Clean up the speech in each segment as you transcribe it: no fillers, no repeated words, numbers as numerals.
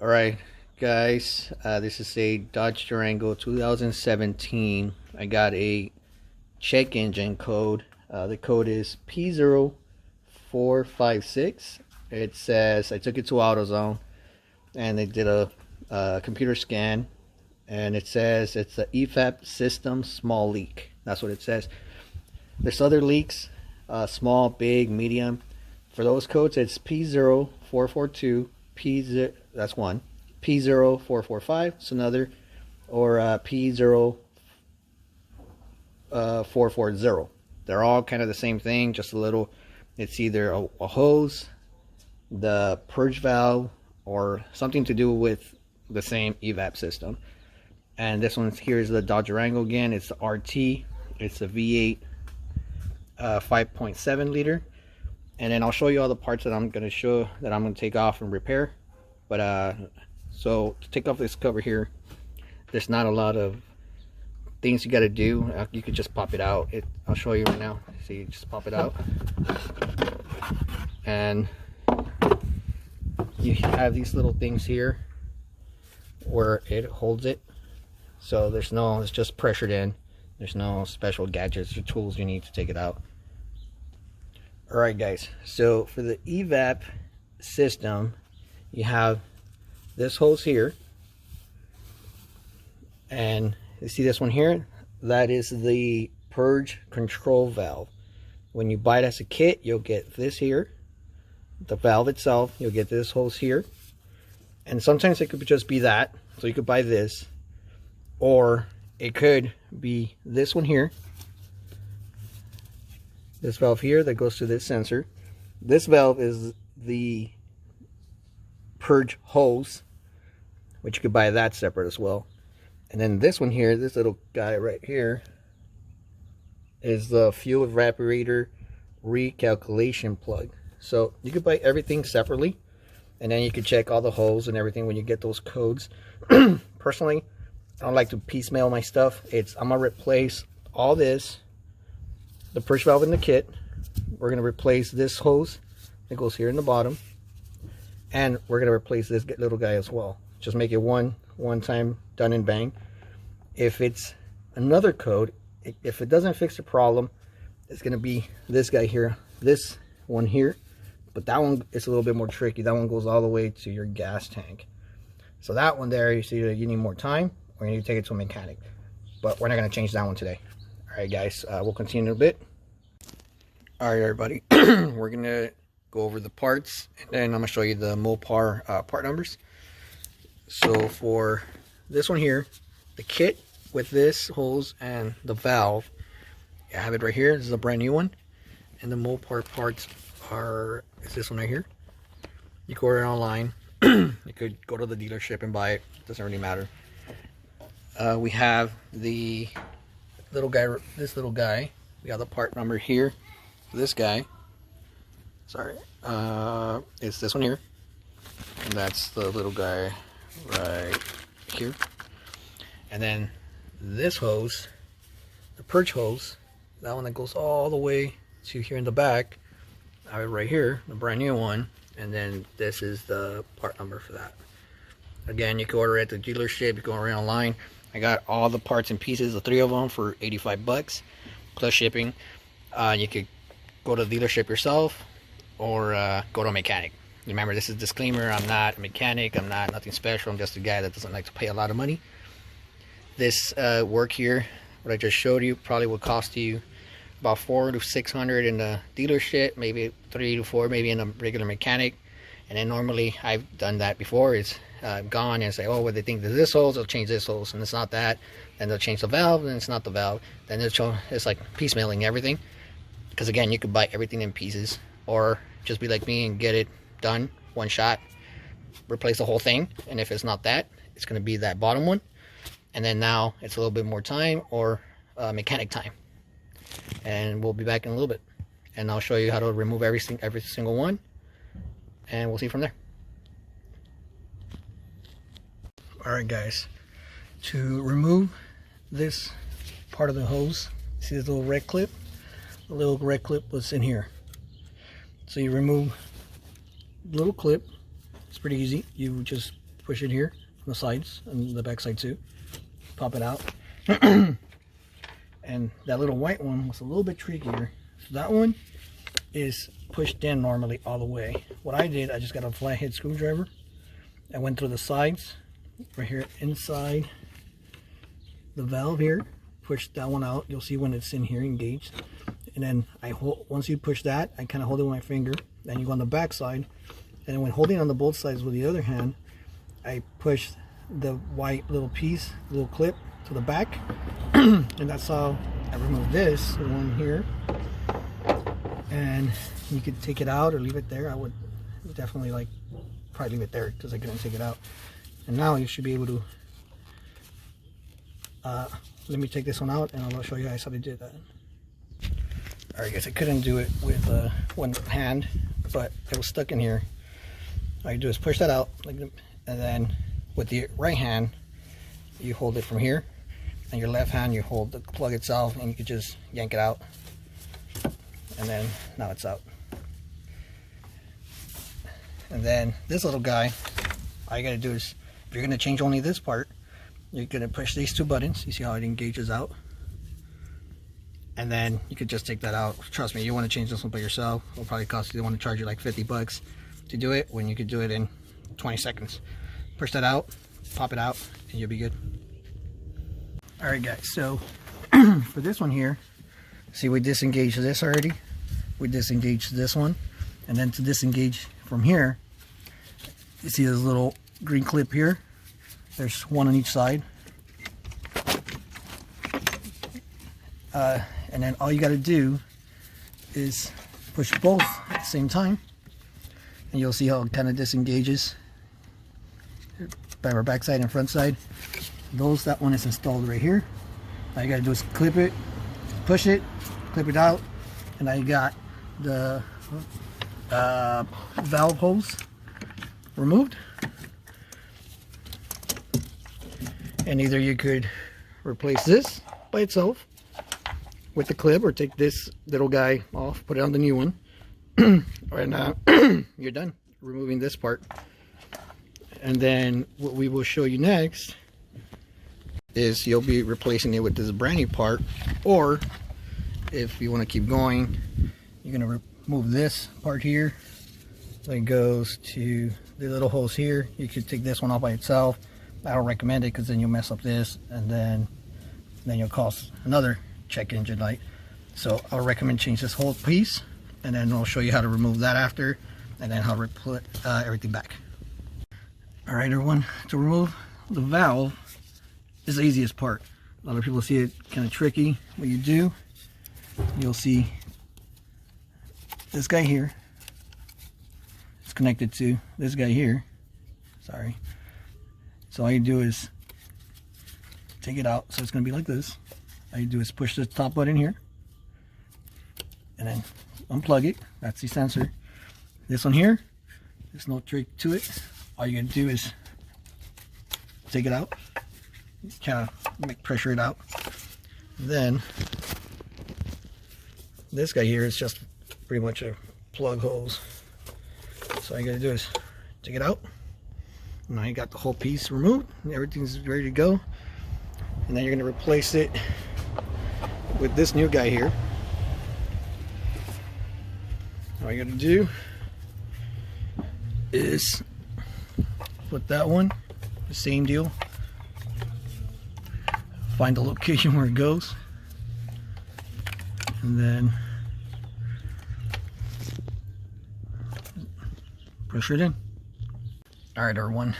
Alright guys, this is a Dodge Durango 2017. I got a check engine code. The code is P0456. It says, I took it to AutoZone and they did a computer scan, and it says it's a Evap system small leak. That's what it says. There's other leaks, small, big, medium. For those codes, it's P0442, that's one, P0445, it's another, or P0440. They're all kind of the same thing, just a little. It's either a hose, the purge valve, or something to do with the same evap system. And this one here is the Dodge Durango again. It's the RT. It's a V8 5.7 liter. And then I'll show you all the parts that I'm going to take off and repair. But so to take off this cover here, there's not a lot of things you got to do. You could just pop it out. I'll show you right now. See, just pop it out, and you have these little things here where it holds it. So it's just pressured in. There's no special gadgets or tools you need to take it out. Alright guys, so for the evap system, you have this hose here, and you see this one here, that is the Purge Control Valve. When you buy it as a kit, you'll get this here, the valve itself. You'll get this hose here, and sometimes it could just be that, so you could buy this, or it could be this one here, this valve here that goes to this sensor. This valve is the Purge Hose, which you could buy that separate as well. And then this one here, this little guy right here, is the fuel evaporator recalculation plug. So you could buy everything separately, and then you could check all the holes and everything when you get those codes. Personally, I don't like to piecemeal my stuff. I'm gonna replace all this, the purge valve in the kit. We're gonna replace this hose that goes here in the bottom, and we're gonna replace this little guy as well. Just make it one time, done and bang. If it's another code, if it doesn't fix the problem, it's gonna be this guy here, this one here. But that one is a little bit more tricky. That one goes all the way to your gas tank. So that one there, you see, you need more time, or you need to take it to a mechanic. But we're not gonna change that one today. All right guys, we'll continue in a bit. All right everybody, we're gonna go over the parts, and then I'm gonna show you the Mopar part numbers. So for this one here, the kit with this hose and the valve, I have it right here. This is a brand new one, and the Mopar parts is this one right here. You can order it online. You could go to the dealership and buy it. Doesn't really matter. We have the little guy, this little guy. We got the part number here. This guy, sorry, it's this one here, and that's the little guy right here. And then this hose, the purge hose, that one that goes all the way to here in the back, I have it right here, the brand new one. And then this is the part number for that. Again, you can order it at the dealership, you can order it online. I got all the parts and pieces, the 3 of them, for 85 bucks plus shipping. You could go to the dealership yourself, or go to a mechanic. Remember, this is a disclaimer. I'm not a mechanic. I'm not nothing special. I'm just a guy that doesn't like to pay a lot of money. This work here, what I just showed you, probably would cost you about $400 to $600 in the dealership, maybe $300 to $400 maybe in a regular mechanic. And then normally, I've done that before, is gone and say, oh, well, they think there's this hose, they'll change this hose, and it's not that. Then they'll change the valve, and it's not the valve. Then it's like piecemealing everything. Because again, you could buy everything in pieces, or just be like me and get it done one shot, replace the whole thing. And if it's not that, it's going to be that bottom one, and then now it's a little bit more time, or mechanic time. And we'll be back in a little bit, and I'll show you how to remove every single one, and we'll see from there. Alright guys, to remove this part of the hose, see this little red clip? The little red clip was in here. So you remove the little clip. It's pretty easy. You just push it here on the sides and the back side too. Pop it out. And that little white one was a little bit trickier. So that one is pushed in normally all the way. What I did, I just got a flathead screwdriver. I went through the sides, right here inside the valve here, pushed that one out. You'll see when it's in here engaged. And then I hold, once you push that, I kind of hold it with my finger. Then you go on the back side, and then when holding on the both sides with the other hand, I push the white little piece, little clip to the back, and that's how I remove this one here. And you could take it out or leave it there. I would definitely probably leave it there because I couldn't take it out. And now you should be able to let me take this one out and I'll show you guys how to do that. Alright guys, I couldn't do it with one hand, but it was stuck in here. All you do is push that out, and then with the right hand you hold it from here, and your left hand you hold the plug itself, and you can just yank it out, and then now it's out. And then this little guy, all you gotta do is, if you're gonna change only this part, you're gonna push these two buttons. You see how it engages out, and then you could just take that out. Trust me, you want to change this one by yourself, it'll probably cost you, they want to charge you like 50 bucks to do it, when you could do it in 20 seconds. Push that out, pop it out, and you'll be good. Alright guys, so for this one here, see, we disengaged this already, we disengaged this one, and then to disengage from here, you see this little green clip here, there's one on each side, and then all you got to do is push both at the same time, and you'll see how it kind of disengages by our back side and front side. That one is installed right here. All you got to do is clip it, push it, clip it out, and now you got the valve hose removed. And either you could replace this by itself with the clip, or take this little guy off, put it on the new one, and you're done removing this part. And then what we will show you next is you'll be replacing it with this brand new part, or if you want to keep going, you're going to remove this part here that goes to the little hose here. You could take this one off by itself. I don't recommend it because then you'll mess up this, and then you'll cause another check engine light. So I'll recommend change this whole piece, and then I'll show you how to remove that after, and then how to put everything back. Alright everyone, to remove the valve is the easiest part. A lot of people see it kind of tricky. What you do, you'll see this guy here, it's connected to this guy here, sorry. So all you do is take it out, so it's going to be like this. All you do is push the top button here, and then unplug it. That's the sensor. This one here, there's no trick to it. All you're going to do is take it out, kind of pressure it out. Then this guy here is just pretty much a plug hose. So all you got to do is take it out. Now you got the whole piece removed, everything's ready to go, and then you're going to replace it with this new guy here. All you got to do is put that one, the same deal, find the location where it goes, and then pressure it in. Alright everyone,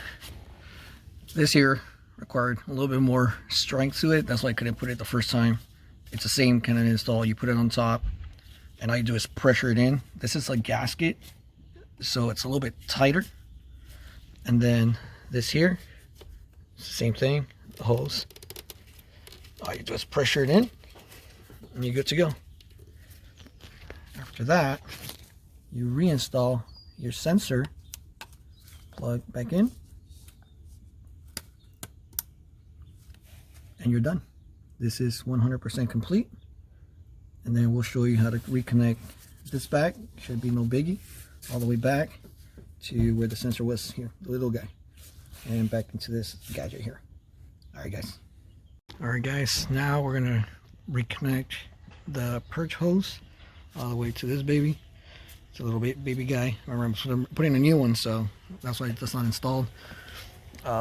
this here required a little bit more strength to it. That's why I couldn't put it the first time. It's the same kind of install. You put it on top, and all you do is pressure it in. This is a gasket, so it's a little bit tighter. And then this here, it's the same thing, the hose. All you do is pressure it in, and you're good to go. After that, you reinstall your sensor, plug back in, and you're done. This is 100% complete, and then we'll show you how to reconnect this back. Should be no biggie, all the way back to where the sensor was here, the little guy. and back into this gadget here. Alright guys, now we're gonna reconnect the purge hose all the way to this baby. It's a little baby guy. Remember, I'm putting a new one, so that's why it's not installed.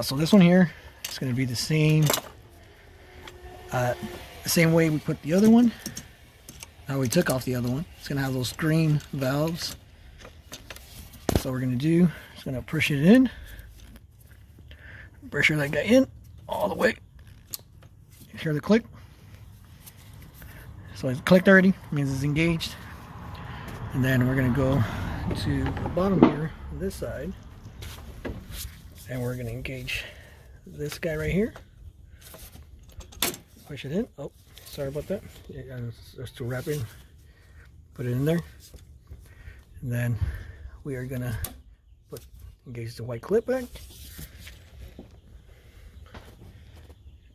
So this one here is going to be the same way we put the other one. How we took off the other one. It's going to have those green valves. So what we're going to do is going to push it in. Pressure that guy in all the way. You hear the click? So it's clicked already, means it's engaged. And then we're going to go to the bottom here, on this side, and we're going to engage this guy right here. Push it in. Oh, sorry about that. Just to wrap it, put it in there. And then we are going to engage the white clip back.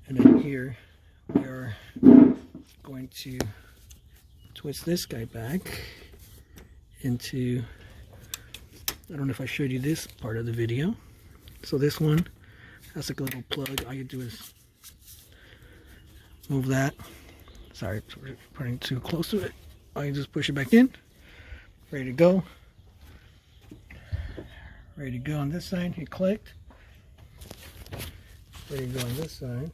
And then here we are going to twist this guy back into, I don't know if I showed you this part of the video. So this one has like a little plug. All you do is move that. Sorry, we're putting too close to it. All you just push it back in. Ready to go. Ready to go on this side. It clicked. Ready to go on this side.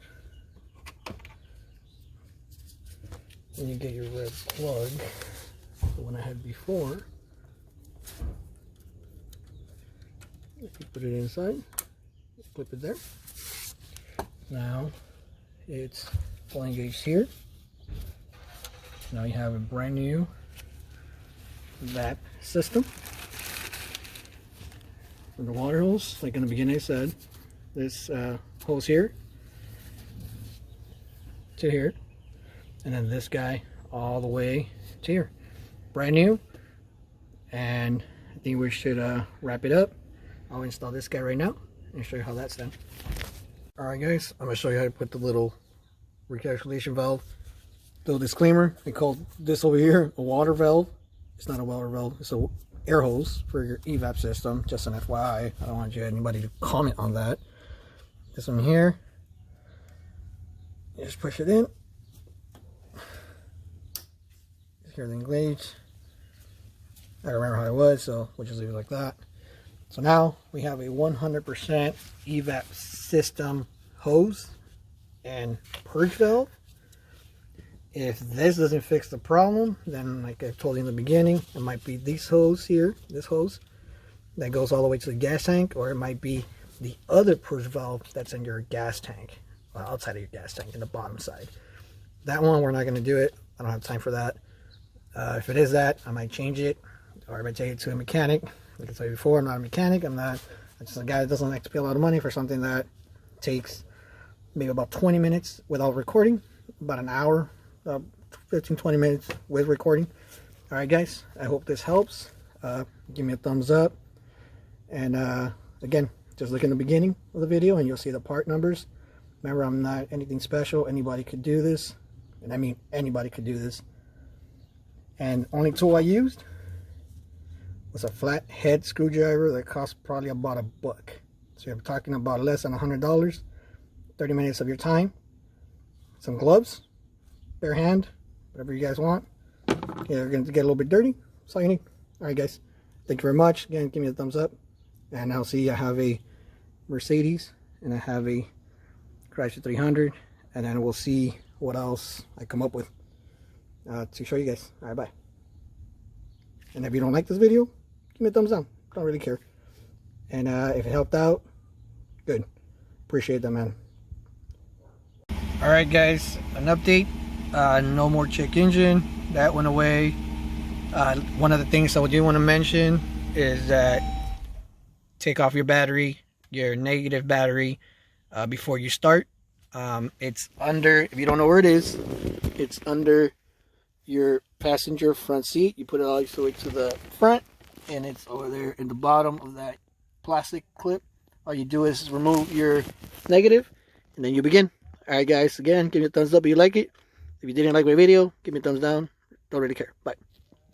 Then you get your red plug, the one I had before. You put it inside, flip it there. Now it's fully engaged here. Now you have a brand new Evap system. From the water hose, like in the beginning I said, this hose here to here. And then this guy all the way to here. Brand new. And I think we should wrap it up. I'll install this guy right now and show you how that's done. Alright guys, I'm going to show you how to put the little recalculation valve. Little disclaimer, I call this over here a water valve. It's not a water valve, it's a air hose for your Evap system. Just an FYI, I don't want anybody to comment on that. This one here, you just push it in. Here's the engage. I don't remember how it was, so we'll just leave it like that. So now we have a 100% Evap system hose and purge valve. If this doesn't fix the problem, then like I told you in the beginning, it might be this hose here, this hose that goes all the way to the gas tank, or it might be the other purge valve that's in your gas tank, well, outside of your gas tank, in the bottom side. That one, we're not going to do it. I don't have time for that. If it is that, I might change it, or I might take it to a mechanic. Like I told you before, I'm not a mechanic. I'm just a guy that doesn't like to pay a lot of money for something that takes maybe about 20 minutes without recording, about an hour, 15-20 minutes with recording. Alright guys, I hope this helps. Give me a thumbs up, and again, just look in the beginning of the video and you'll see the part numbers. Remember, I'm not anything special. Anybody could do this, and I mean anybody could do this. And only tool I used was a flat head screwdriver that cost probably about $1. So you're talking about less than $100, 30 minutes of your time, some gloves, bare hand, whatever you guys want. You're going to get a little bit dirty. That's all you need. Alright guys, thank you very much. Again, give me a thumbs up. And I'll see I have a Mercedes and I have a Chrysler 300. And then we'll see what else I come up with to show you guys. Alright, bye. And if you don't like this video, give me a thumbs down. Don't really care. And if it helped out, good. Appreciate that, man. Alright guys, an update. No more check engine. That went away. One of the things I do want to mention is that take off your battery, your negative battery, before you start. It's under, if you don't know where it is, it's under your passenger front seat. You put it all the way to the front, and it's over there in the bottom of that plastic clip. All you do is remove your negative, and then you begin. Alright guys, again, give me a thumbs up if you like it. If you didn't like my video, give me a thumbs down. Don't really care. Bye.